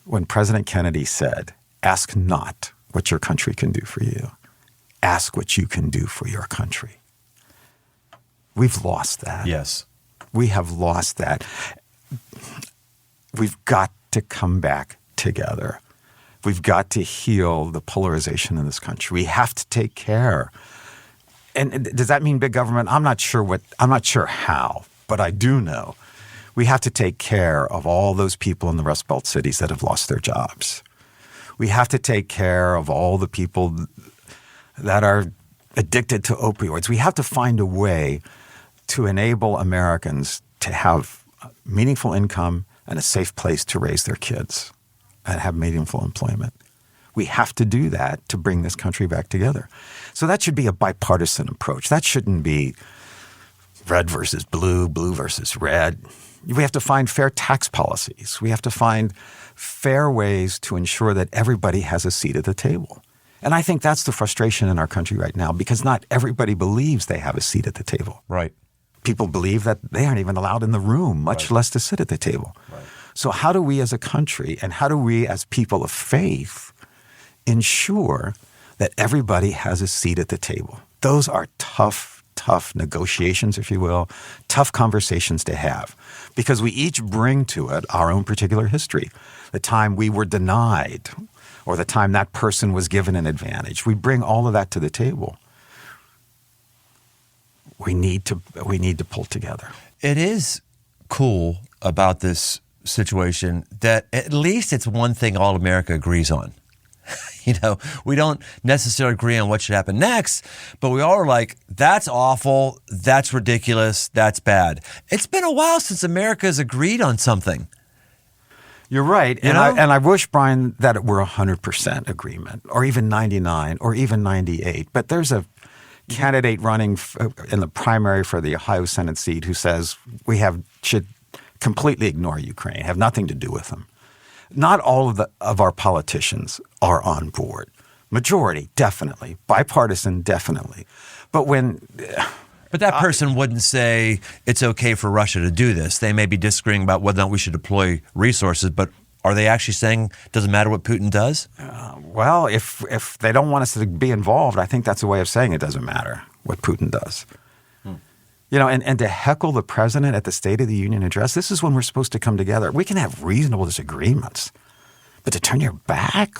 Speaker 3: when President Kennedy said, "Ask not what your country can do for you. Ask what you can do for your country." We've lost that.
Speaker 1: Yes.
Speaker 3: We have lost that. We've got to come back together. We've got to heal the polarization in this country. We have to take care. And does that mean big government? I'm not sure how, but I do know we have to take care of all those people in the Rust Belt cities that have lost their jobs. We have to take care of all the people that are addicted to opioids. We have to find a way to enable Americans to have meaningful income and a safe place to raise their kids and have meaningful employment. We have to do that to bring this country back together. So that should be a bipartisan approach. That shouldn't be red versus blue, blue versus red. We have to find fair tax policies. We have to find fair ways to ensure that everybody has a seat at the table. And I think that's the frustration in our country right now, because not everybody believes they have a seat at the table.
Speaker 1: Right.
Speaker 3: People believe that they aren't even allowed in the room, much less to sit at the table. Right. So how do we as a country and how do we as people of faith ensure that everybody has a seat at the table? Those are tough negotiations, if you will, tough conversations to have, because we each bring to it our own particular history. The time we were denied or the time that person was given an advantage. We bring all of that to the table. We need to pull together.
Speaker 1: It is cool about this situation that at least it's one thing all America agrees on. We don't necessarily agree on what should happen next, but we all are like, that's awful, that's ridiculous, that's bad. It's been a while since America has agreed on something.
Speaker 3: You're right. And I wish, Brian, that it were 100% agreement, or even 99, or even 98. But there's a candidate running in the primary for the Ohio Senate seat who says should completely ignore Ukraine, have nothing to do with them. Not all of our politicians are on board, Majority, definitely. Bipartisan, definitely. But
Speaker 1: But that person wouldn't say it's okay for Russia to do this. They may be disagreeing about whether or not we should deploy resources, but are they actually saying it doesn't matter what Putin does?
Speaker 3: Well, if they don't want us to be involved, I think that's a way of saying it doesn't matter what Putin does. And to heckle the president at the State of the Union address, this is when we're supposed to come together. We can have reasonable disagreements, but to turn your back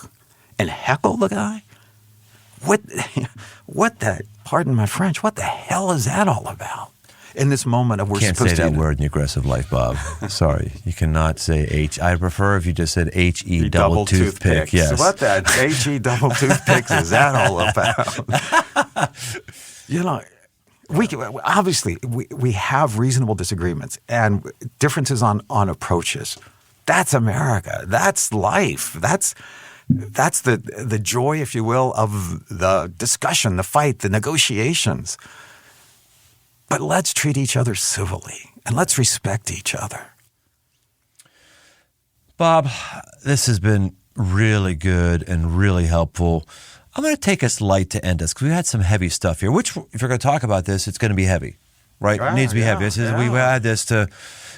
Speaker 3: and heckle the guy? Pardon my French, what the hell is that all about? In this moment of we're
Speaker 1: Can't
Speaker 3: supposed
Speaker 1: say
Speaker 3: to...
Speaker 1: that word in the aggressive life, Bob. Sorry, you cannot say H. I prefer if you just said H-E double toothpick. Yes.
Speaker 3: So what that H-E double toothpicks is that all about? We have reasonable disagreements and differences on approaches. That's America. That's life. That's the joy, if you will, of the discussion, the fight, the negotiations. But let's treat each other civilly and let's respect each other.
Speaker 1: Bob, this has been really good and really helpful. I'm going to take us light to end us because we had some heavy stuff here, which if you're going to talk about this, it's going to be heavy, right? It needs to be heavy. We've had this to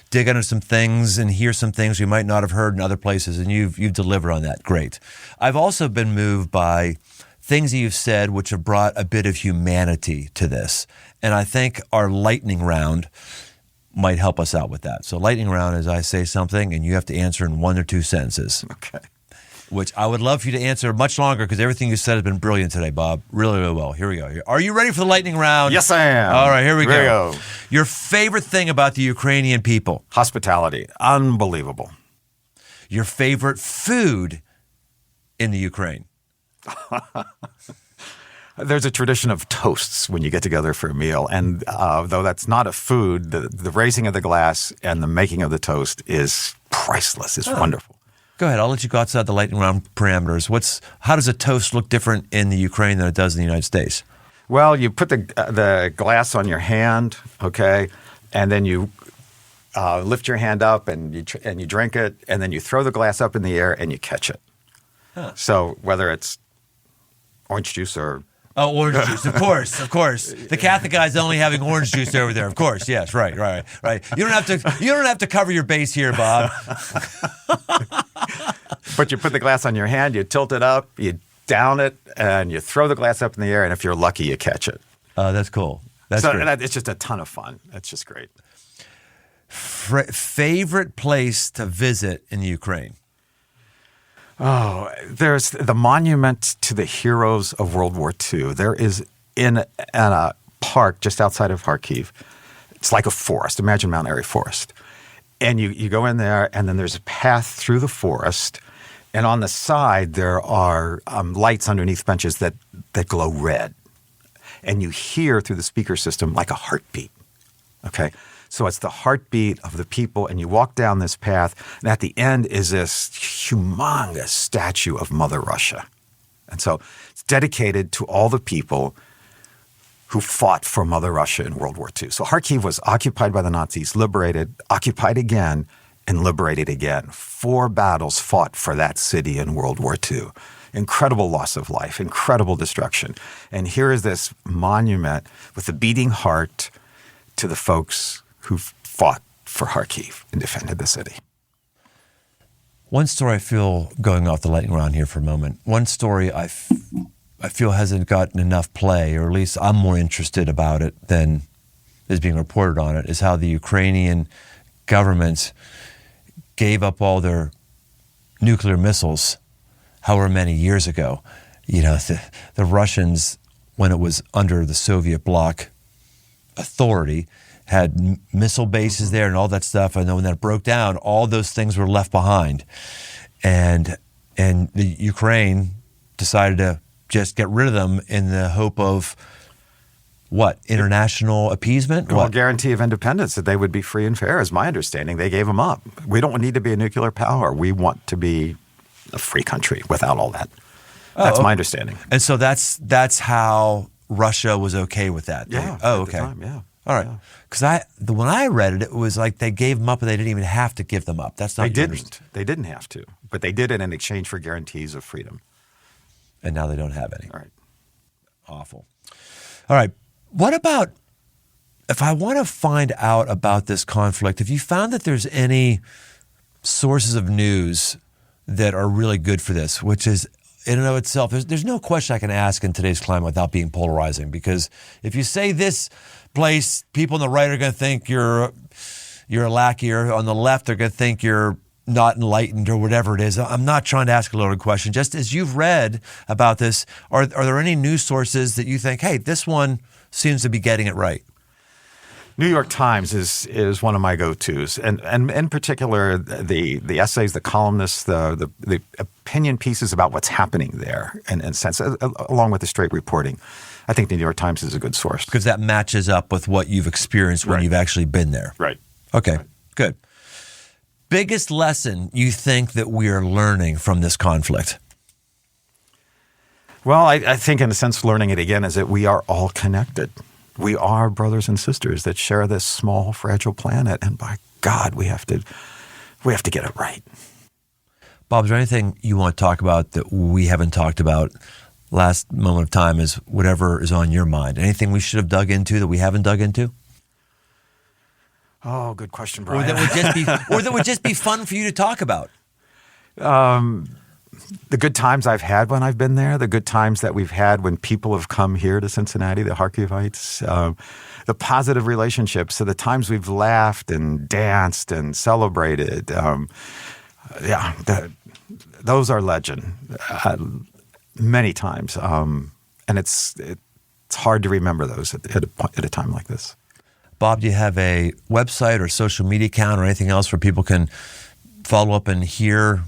Speaker 1: dig into some things and hear some things we might not have heard in other places, and you've delivered on that. Great. I've also been moved by things that you've said which have brought a bit of humanity to this, and I think our lightning round might help us out with that. So lightning round is I say something, and you have to answer in 1 or 2 sentences.
Speaker 3: Okay.
Speaker 1: Which I would love for you to answer much longer because everything you said has been brilliant today, Bob. Really, really well. Here we go. Are you ready for the lightning round?
Speaker 3: Yes, I am.
Speaker 1: All right, here we go. Your favorite thing about the Ukrainian people?
Speaker 3: Hospitality. Unbelievable.
Speaker 1: Your favorite food in the Ukraine?
Speaker 3: There's a tradition of toasts when you get together for a meal. And though that's not a food, the raising of the glass and the making of the toast is priceless. It's wonderful.
Speaker 1: Go ahead. I'll let you go outside the lightning round parameters. How does a toast look different in the Ukraine than it does in the United States?
Speaker 3: Well, you put the glass on your hand, okay, and then you lift your hand up and you drink it, and then you throw the glass up in the air and you catch it. Huh. So whether it's orange juice or
Speaker 1: orange juice, of course. The Catholic guy's only having orange juice over there, of course. Yes, right. You don't have to cover your base here, Bob.
Speaker 3: But you put the glass on your hand, you tilt it up, you down it, and you throw the glass up in the air, and if you're lucky, you catch it.
Speaker 1: That's cool. That's great.
Speaker 3: It's just a ton of fun. It's just great.
Speaker 1: Favorite place to visit in the Ukraine?
Speaker 3: Oh, there's the monument to the heroes of World War II. There is in a park just outside of Kharkiv. It's like a forest. Imagine Mount Airy Forest. And you go in there, and then there's a path through the forest. And on the side, there are lights underneath benches that glow red. And you hear through the speaker system like a heartbeat. Okay? So it's the heartbeat of the people, and you walk down this path, and at the end is this humongous statue of Mother Russia. And so it's dedicated to all the people who fought for Mother Russia in World War II. So Kharkiv was occupied by the Nazis, liberated, occupied again, and liberated again. 4 battles fought for that city in World War II. Incredible loss of life, incredible destruction. And here is this monument with a beating heart to the folks who fought for Kharkiv and defended the city.
Speaker 1: One story I feel, going off the lightning round here for a moment, one story I feel hasn't gotten enough play, or at least I'm more interested about it than is being reported on it, is how the Ukrainian government gave up all their nuclear missiles however many years ago. You know, the Russians, when it was under the Soviet bloc authority, had missile bases there and all that stuff. And then when that broke down, all those things were left behind. And the Ukraine decided to just get rid of them in the hope of what? International appeasement?
Speaker 3: Well, guarantee of independence, that they would be free and fair, is my understanding. They gave them up. We don't need to be a nuclear power. We want to be a free country without all that. That's my understanding.
Speaker 1: And so that's how Russia was okay with that.
Speaker 3: Yeah.
Speaker 1: Okay.
Speaker 3: At the time, yeah.
Speaker 1: All right. Because when I read it, it was like they gave them up and they didn't even have to give them up. That's not.
Speaker 3: They didn't. They didn't have to, but they did it in exchange for guarantees of freedom.
Speaker 1: And now they don't have any.
Speaker 3: All right.
Speaker 1: Awful. All right. What about if I want to find out about this conflict? Have you found that there's any sources of news that are really good for this, which is in and of itself, there's no question I can ask in today's climate without being polarizing, because if you say this place, people on the right are going to think you're a lackey, or on the left they're going to think you're not enlightened or whatever it is. I'm not trying to ask a loaded question. Just as you've read about this, are there any news sources that you think, hey, this one seems to be getting it right?
Speaker 3: New York Times is one of my go-tos, and in particular the essays, the columnists, the opinion pieces about what's happening there, and sense along with the straight reporting. I think the New York Times is a good source
Speaker 1: because that matches up with what you've experienced when you've actually been there.
Speaker 3: Right.
Speaker 1: Okay. Right. Good. Biggest lesson you think that we are learning from this conflict?
Speaker 3: Well, I think in a sense learning it again is that we are all connected. We are brothers and sisters that share this small, fragile planet, and by God, we have to get it right.
Speaker 1: Bob, is there anything you want to talk about that we haven't talked about? Last moment of time is whatever is on your mind. Anything we should have dug into that we haven't dug into?
Speaker 3: Oh, good question, Brian.
Speaker 1: Or that would just be fun for you to talk about.
Speaker 3: The good times I've had when I've been there, the good times that we've had when people have come here to Cincinnati, the Kharkivites, the positive relationships, so the times we've laughed and danced and celebrated. Those are legend many times, and it's hard to remember those at a time like this.
Speaker 1: Bob, do you have a website or social media account or anything else where people can follow up and hear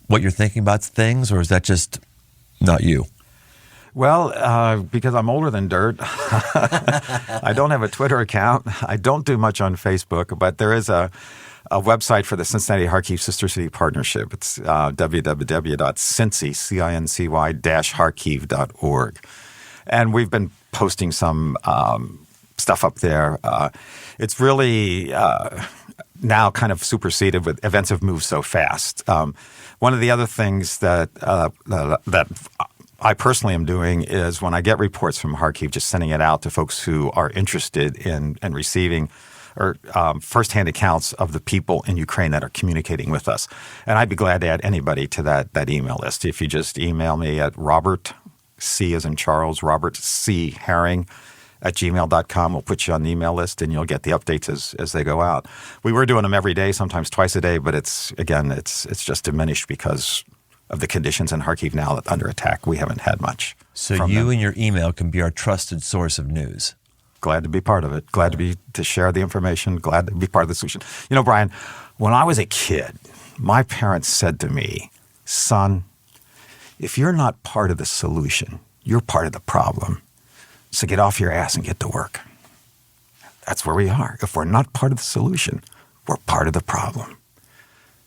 Speaker 1: what you're thinking about things, or is that just not you?
Speaker 3: Well, because I'm older than dirt, I don't have a Twitter account. I don't do much on Facebook, but there is a website for the Cincinnati-Kharkiv Sister City Partnership. It's www.cincy-kharkiv.org. And we've been posting some stuff up there. It's really now kind of superseded with events have moved so fast. One of the other things that I personally am doing is when I get reports from Kharkiv, just sending it out to folks who are interested in receiving or firsthand accounts of the people in Ukraine that are communicating with us. And I'd be glad to add anybody to that email list. If you just email me at Robert C as in Charles, Robert C. Herring @gmail.com. We'll put you on the email list, and you'll get the updates as they go out. We were doing them every day, sometimes twice a day, but it's just diminished because of the conditions in Kharkiv now that under attack. We haven't had much.
Speaker 1: So you and your email can be our trusted source of news.
Speaker 3: Glad to be part of it. Glad to share the information. Glad to be part of the solution. You know, Brian, when I was a kid, my parents said to me, son, if you're not part of the solution, you're part of the problem. So get off your ass and get to work. That's where we are. If we're not part of the solution, we're part of the problem.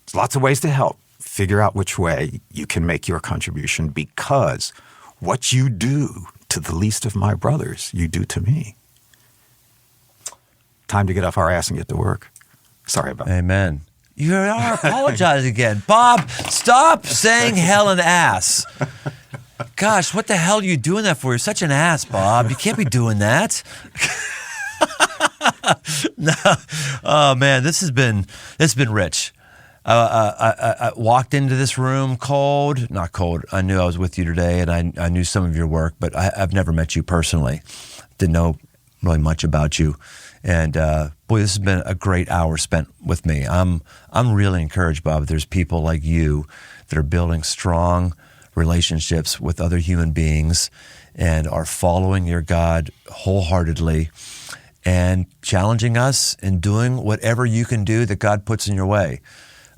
Speaker 3: There's lots of ways to help. Figure out which way you can make your contribution, because what you do to the least of my brothers, you do to me. Time to get off our ass and get to work. Sorry about that.
Speaker 1: Amen. You are apologizing again. Bob, stop saying hell and ass. Gosh, what the hell are you doing that for? You're such an ass, Bob. You can't be doing that. No. Oh man, this has been rich. I walked into this room not cold. I knew I was with you today, and I knew some of your work, but I've never met you personally. Didn't know really much about you, and boy, this has been a great hour spent with me. I'm really encouraged, Bob. There's people like you that are building strong relationships with other human beings and are following your God wholeheartedly and challenging us and doing whatever you can do that God puts in your way.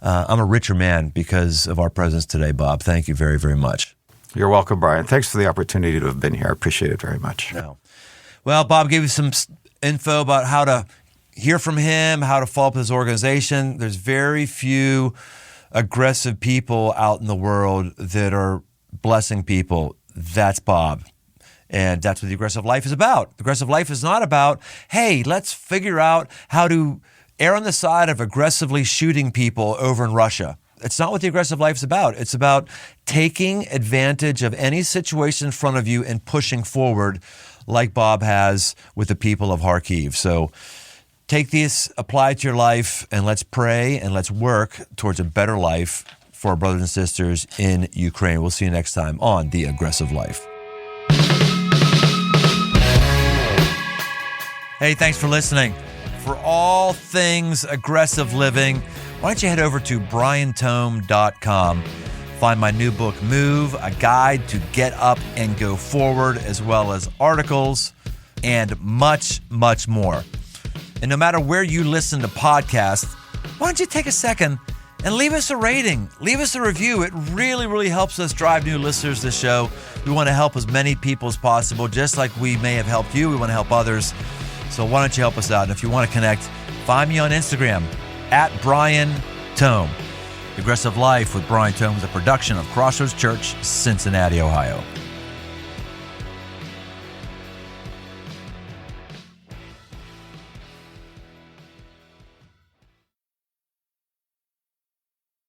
Speaker 1: I'm a richer man because of our presence today, Bob. Thank you very, very much.
Speaker 3: You're welcome, Brian. Thanks for the opportunity to have been here. I appreciate it very much.
Speaker 1: No. Well, Bob gave you some info about how to hear from him, how to follow up with his organization. There's very few aggressive people out in the world that are blessing people. That's Bob. And that's what the aggressive life is about. The aggressive life is not about, hey, let's figure out how to err on the side of aggressively shooting people over in Russia. it's not what the aggressive life is about. It's about taking advantage of any situation in front of you and pushing forward like Bob has with the people of Kharkiv. So take this, apply it to your life, and let's pray and let's work towards a better life for our brothers and sisters in Ukraine. We'll see you next time on The Aggressive Life. Hey, thanks for listening. For all things aggressive living, why don't you head over to briantome.com. Find my new book, Move, a guide to get up and go forward, as well as articles and much, much more. And no matter where you listen to podcasts, why don't you take a second and leave us a rating, leave us a review. It really, really helps us drive new listeners to the show. We want to help as many people as possible, just like we may have helped you. We want to help others. So why don't you help us out? And if you want to connect, find me on Instagram at Brian Tome. Aggressive Life with Brian Tome is a production of Crossroads Church, Cincinnati, Ohio.